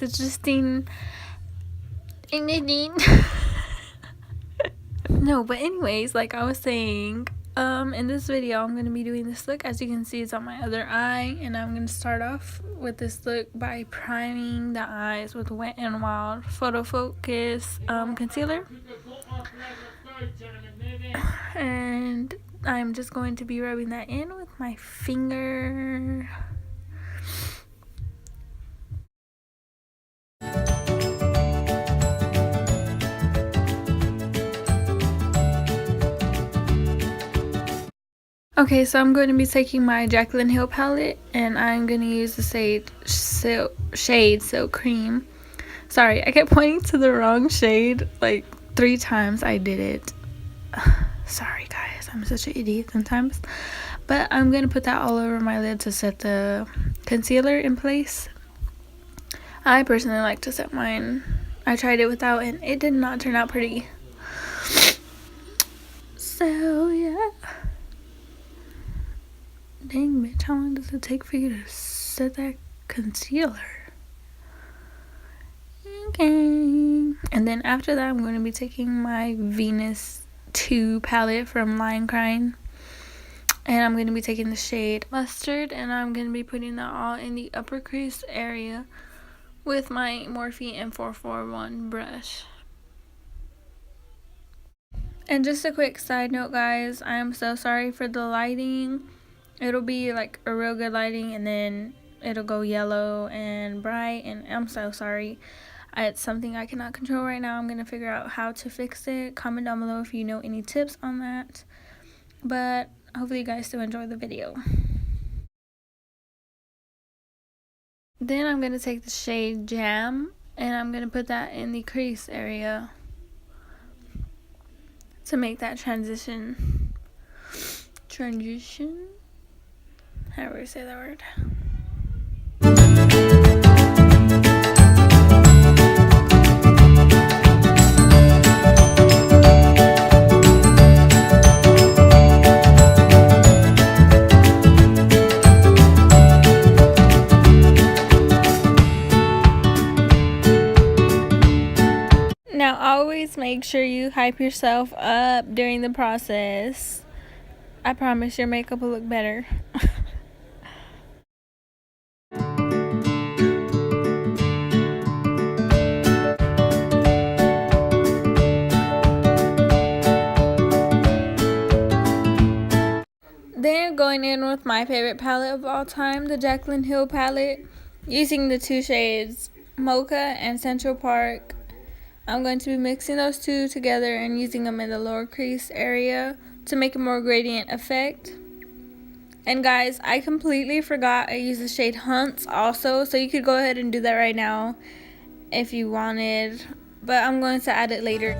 with Justine. No, but anyways, like I was saying, in this video I'm gonna be doing this look. As you can see, it's on my other eye, and I'm gonna start off with this look by priming the eyes with Wet n Wild Photo Focus concealer, and I'm just going to be rubbing that in with my finger. Okay, so I'm going to be taking my Jaclyn Hill palette, and I'm going to use the shade Silk Cream. Sorry, I kept pointing to the wrong shade like 3 times. I did it. Sorry guys, I'm such an idiot sometimes. But I'm going to put that all over my lid to set the concealer in place. I personally like to set mine. I tried it without, and it did not turn out pretty. So yeah. Dang, bitch, how long does it take for you to set that concealer? Okay. And then after that, I'm going to be taking my Venus 2 palette from Line Crime. And I'm going to be taking the shade Mustard, and I'm going to be putting that all in the upper crease area with my Morphe M441 brush. And just a quick side note, guys, I am so sorry for the lighting. It'll be like a real good lighting, and then it'll go yellow and bright, and I'm so sorry. It's something I cannot control right now. I'm going to figure out how to fix it. Comment down below if you know any tips on that. But hopefully you guys still enjoy the video. Then I'm going to take the shade Jam, and I'm going to put that in the crease area to make that transition. However you say that word. Now always make sure you hype yourself up during the process. I promise your makeup will look better. Then going in with my favorite palette of all time, the Jaclyn Hill palette, using the 2 shades Mocha and Central Park. I'm going to be mixing those 2 together and using them in the lower crease area to make a more gradient effect. And guys, I completely forgot I used the shade Hunts also, so you could go ahead and do that right now if you wanted, but I'm going to add it later.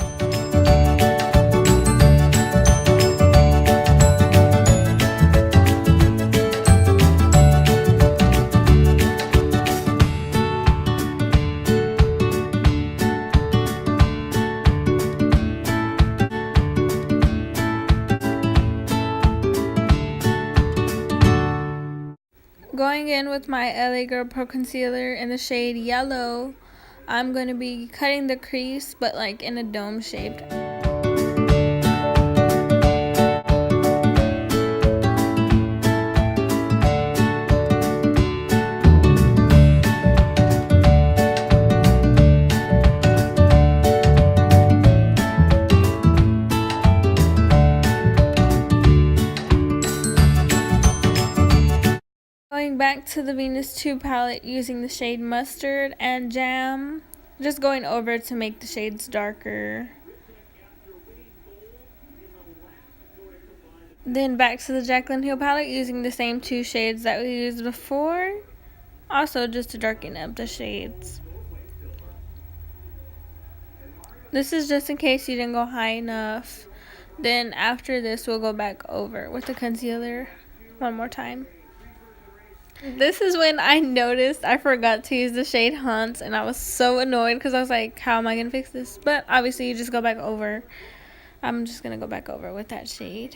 Going in with my LA Girl Pro Concealer in the shade Yellow, I'm going to be cutting the crease, but like in a dome shape. Going back to the Venus 2 palette using the shade Mustard and Jam, just going over to make the shades darker. Then back to the Jaclyn Hill palette using the same 2 shades that we used before, also just to darken up the shades. This is just in case you didn't go high enough. Then after this, we'll go back over with the concealer one more time. This is when I noticed I forgot to use the shade Hunts, and I was so annoyed because I was like, how am I going to fix this? But obviously you just go back over. I'm just going to go back over with that shade.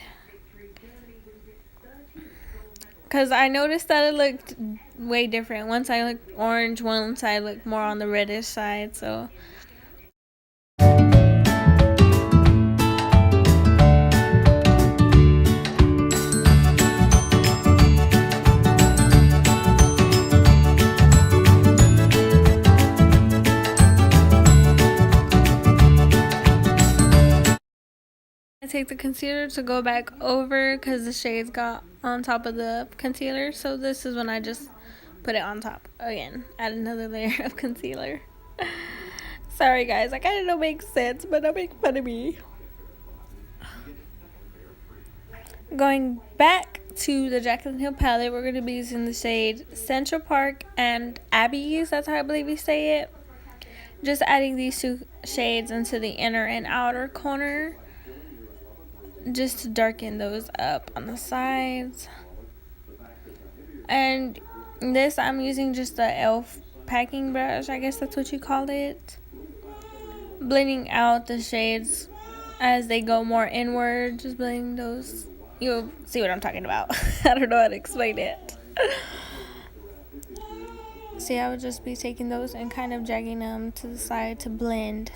because I noticed that it looked way different. One side looked orange, one side looked more on the reddish side. So I take the concealer to go back over because the shades got on top of the concealer. So this is when I just put it on top again. Add another layer of concealer. Sorry guys, I kind of don't make sense, but don't make fun of me. Going back to the Jaclyn Hill palette, we're going to be using the shade Central Park and Abby's. That's how I believe we say it. Just adding these two shades into the inner and outer corner, just to darken those up on the sides. And this, I'm using just the e.l.f. packing brush, I guess that's what you call it, blending out the shades as they go more inward, just blending those. You'll see what I'm talking about. I don't know how to explain it. See, I would just be taking those and kind of dragging them to the side to blend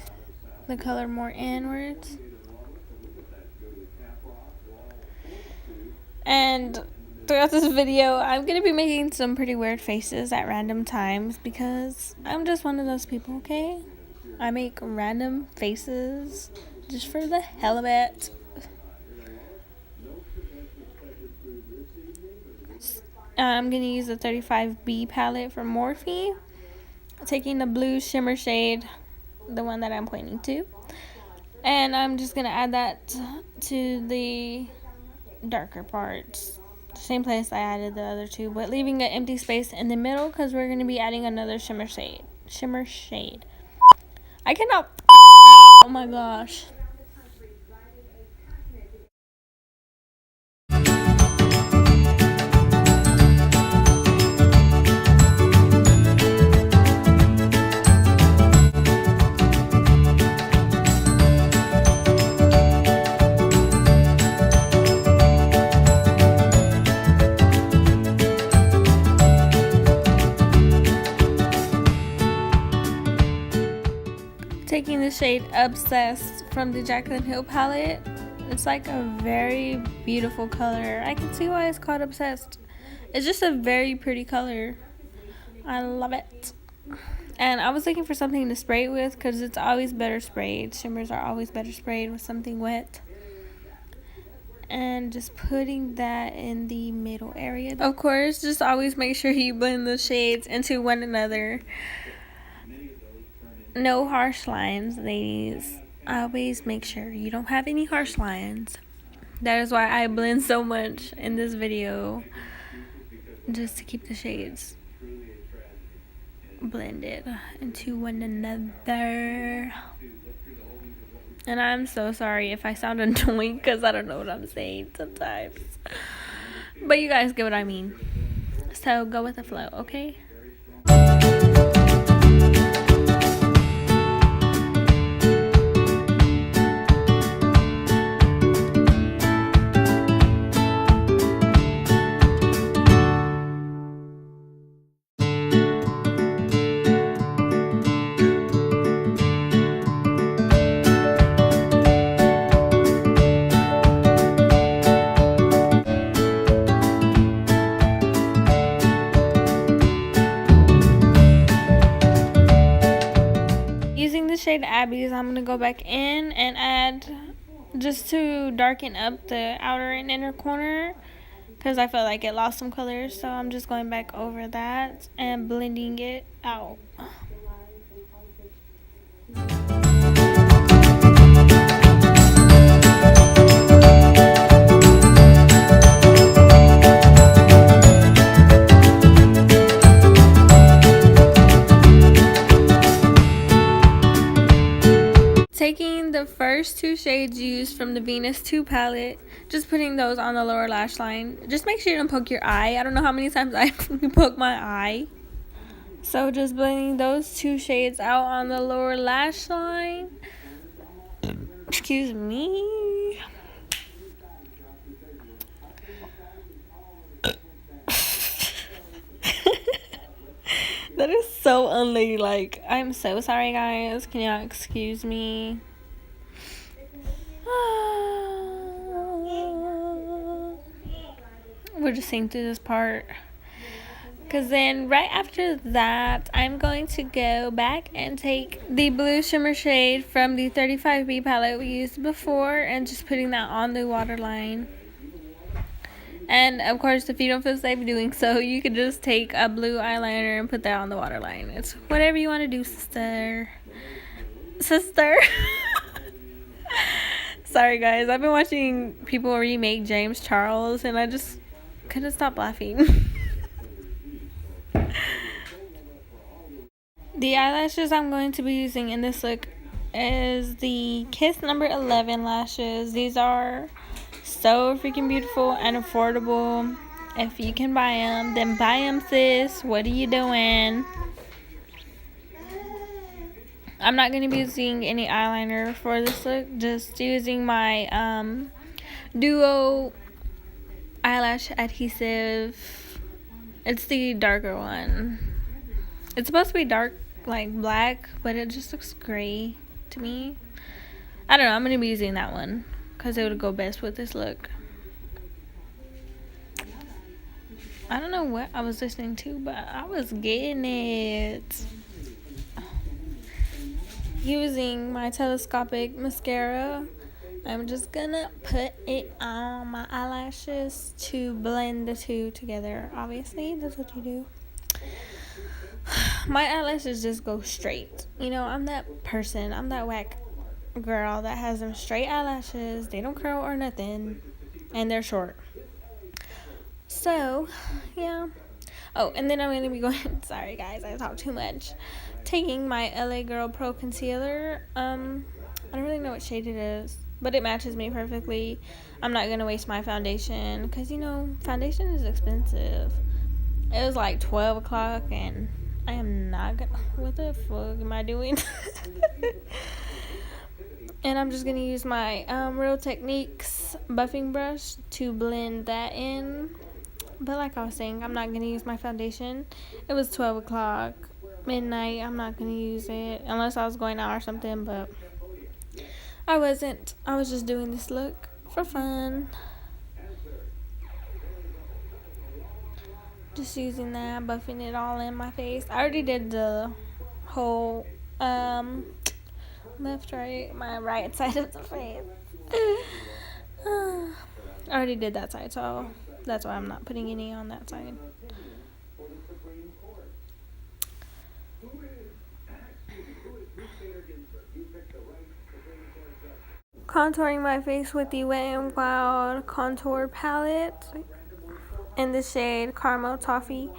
the color more inwards. And throughout this video, I'm going to be making some pretty weird faces at random times because I'm just one of those people, okay? I make random faces just for the hell of it. I'm going to use the 35B palette from Morphe. Taking the blue shimmer shade, the one that I'm pointing to. And I'm just going to add that to the darker parts, the same place I added the other two, but leaving an empty space in the middle because we're going to be adding another shimmer shade. I cannot. Oh my gosh. Taking the shade Obsessed from the Jaclyn Hill palette. It's like a very beautiful color. I can see why it's called Obsessed. It's just a very pretty color. I love it. And I was looking for something to spray it with because it's always better sprayed. Shimmers are always better sprayed with something wet. And just putting that in the middle area. Of course, just always make sure you blend the shades into one another. No harsh lines, ladies. Always make sure you don't have any harsh lines. That is why I blend so much in this video, just to keep the shades blended into one another. And I'm so sorry if I sound annoying because I don't know what I'm saying sometimes, but you guys get what I mean. So go with the flow, okay? Using the shade Abby's, I'm going to go back in and add, just to darken up the outer and inner corner, because I felt like it lost some colors. So I'm just going back over that and blending it out. Taking the first two shades used from the Venus 2 palette, just putting those on the lower lash line. Just make sure you don't poke your eye. I don't know how many times I poke my eye. So just blending those two shades out on the lower lash line. Excuse me. so unladylike. I'm so sorry, guys. Can y'all excuse me? We'll just sing through this part. Because then right after that, I'm going to go back and take the blue shimmer shade from the 35B palette we used before and just putting that on the waterline. And of course, if you don't feel safe doing so, you can just take a blue eyeliner and put that on the waterline. It's whatever you want to do, sister. Sorry, guys. I've been watching people remake James Charles, and I just couldn't stop laughing. The eyelashes I'm going to be using in this look is the Kiss number 11 lashes. These are so freaking beautiful and affordable. If you can buy them, then buy them, sis. What are you doing? I'm not going to be using any eyeliner for this look. Just using my Duo eyelash adhesive. It's the darker one. It's supposed to be dark, like black, but it just looks gray to me. I don't know. I'm going to be using that one because it would go best with this look. I don't know what I was listening to, but I was getting it. Using my telescopic mascara, I'm just gonna put it on my eyelashes to blend the two together. Obviously, that's what you do. My eyelashes just go straight. You know, I'm that person. I'm that whack girl that has them straight eyelashes. They don't curl or nothing. And they're short. So, yeah. Oh, and then I'm going to be going... Sorry, guys. I talk too much. Taking my LA Girl Pro Concealer. I don't really know what shade it is. But it matches me perfectly. I'm not going to waste my foundation. Because, you know, foundation is expensive. It was like 12 o'clock and... I am not gonna... What the fuck am I doing? And I'm just going to use my Real Techniques buffing brush to blend that in. But like I was saying, I'm not going to use my foundation. It was 12 o'clock, midnight. I'm not going to use it unless I was going out or something. But I wasn't. I was just doing this look for fun. Just using that, buffing it all in my face. I already did the whole left, right, my right side of the face. I already did that side, so that's why I'm not putting any on that side. Contouring my face with the Wet n Wild contour palette in the shade Caramel Toffee.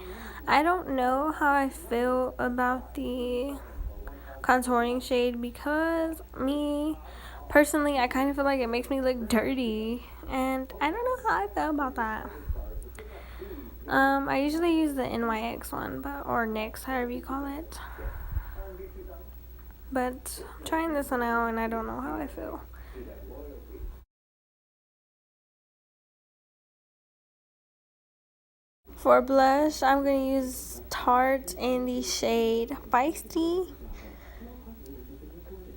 I don't know how I feel about the contouring shade because me personally, I kind of feel like it makes me look dirty, and I don't know how I feel about that. I usually use the NYX one, or NYX, however you call it. But I'm trying this one out, and I don't know how I feel. For blush, I'm going to use Tarte in the shade Feisty.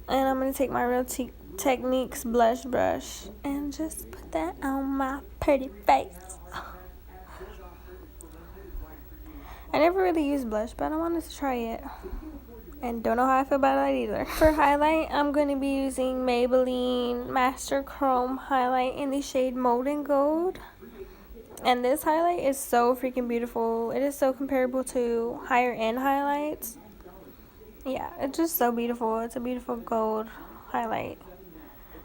And I'm going to take my Real Techniques blush brush and just put that on my pretty face. I never really used blush, but I wanted to try it. And don't know how I feel about that either. For highlight, I'm going to be using Maybelline Master Chrome Highlight in the shade Molten Gold. And this highlight is so freaking beautiful. It is so comparable to higher end highlights. Yeah, it's just so beautiful. It's a beautiful gold highlight.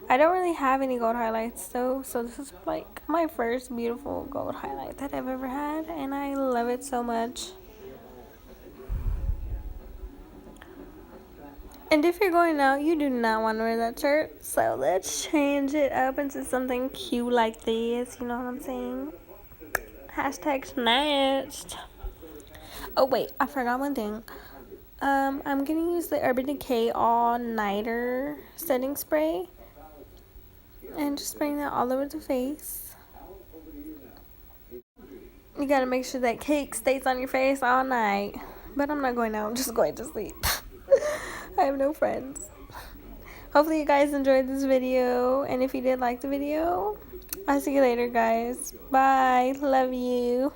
I don't really have any gold highlights though, so this is like my first beautiful gold highlight that I've ever had, and I love it so much. And if you're going out, you do not want to wear that shirt, so let's change it up into something cute like this, you know what I'm saying? Hashtag snatched. Oh wait, I forgot one thing. I'm gonna use the Urban Decay All Nighter setting spray and just spraying that all over the face. You gotta make sure that cake stays on your face all night. But I'm not going out. I'm just going to sleep. I have no friends. Hopefully you guys enjoyed this video. And if you did like the video, I'll see you later, guys. Bye. Love you.